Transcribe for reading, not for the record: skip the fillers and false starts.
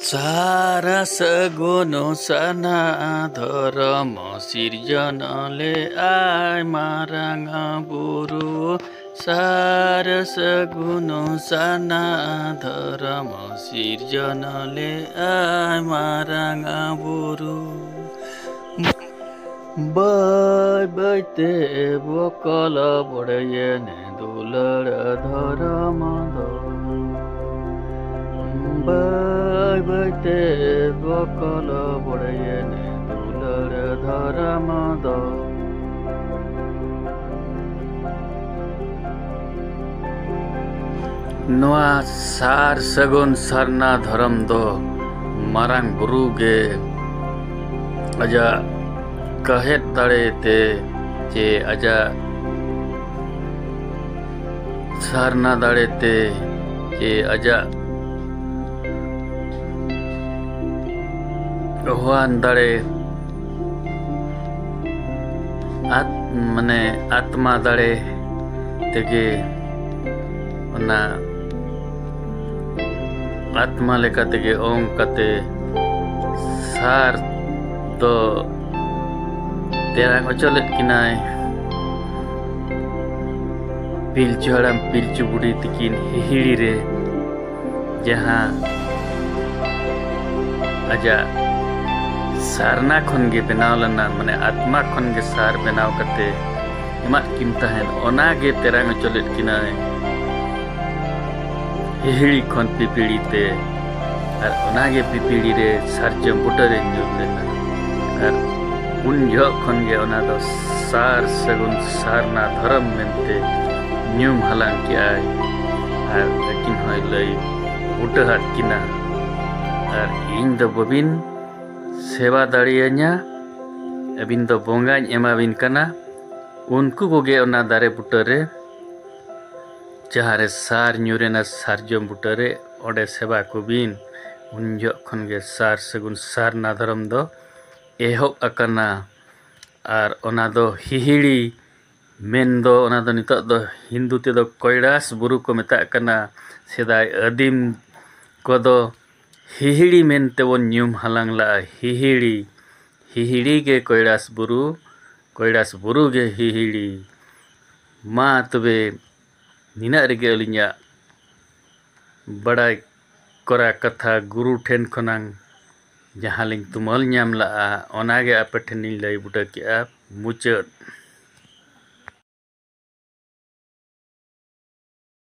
सारा सगुनो sana धर्म सिर्जनले आय माराङ बुरु सारा सगुनो sana धर्म सिर्जनले आय माराङ बुरु बैते बकल बडयने दुलर धर्म बैते बकल बडयने दुलर धर्म नोआ सार सगुन सरना धर्म दो माराङ बुरु गे अजा कहे तड़े ते जे अजा सरना दड़े ते जे अजा हुआन दड़े मने आत्मा दड़े तेगे ना आत्मा लेका तेगे ओम कते सार तो तेरा चलत किनाय पिलचु हड़म पिलचु बुढ़ी तकिन हिहिड़ी रे जहाँ अजा सारना खन गे बनाव लना माने आत्मा खन गे सार बनाव कते एमा किम तहन ओना गे तेरा चलत किनाय हिहिड़ी खन पिपिड़ी ते और ओना गे पिपिड़ी रे सारजम बुटरे न्यूर लेना और उन खन गे ओना दो सार सगुन सारना धर्म मेनते न्यूम हलांग के आय और लेकिन होय लई बुटहात किना और इन दो बबिन सेवा दाड़िया냐 अबिन दो बोंगाñ एमाबिन कना उनको कोगे ओना दारे बुटरे जहारे सार न्यूरेना सारजम बुटरे ओडे सेवा कुबिन उन खन गे सार सगुन सारना धर्म दो एहब अकना और ओना दो हिहिड़ी मेन दो ओना दो नितो दो हिंदू ते दो कोयडास बुरु को मेता कना सेदाय आदिम को दो हिहिड़ी मेन ते वो न्यूम हलांग ला हिहिड़ी गे कोयडास बुरु गे हिहिड़ी मा तबे निना रेगे अलिnya बड़ा कोरा कथा गुरु ठेन खनांग जहाँ लिंग तुमल ᱧᱟᱢ ᱞᱟᱜᱼᱟ ᱚᱱᱟᱜᱮ ᱟᱯᱮ ᱴᱷᱮᱱᱤᱧ ᱞᱟᱹᱭ ᱵᱩᱴᱟᱹ ᱠᱮᱜᱼᱟ ᱢᱩᱪᱟᱹᱫ।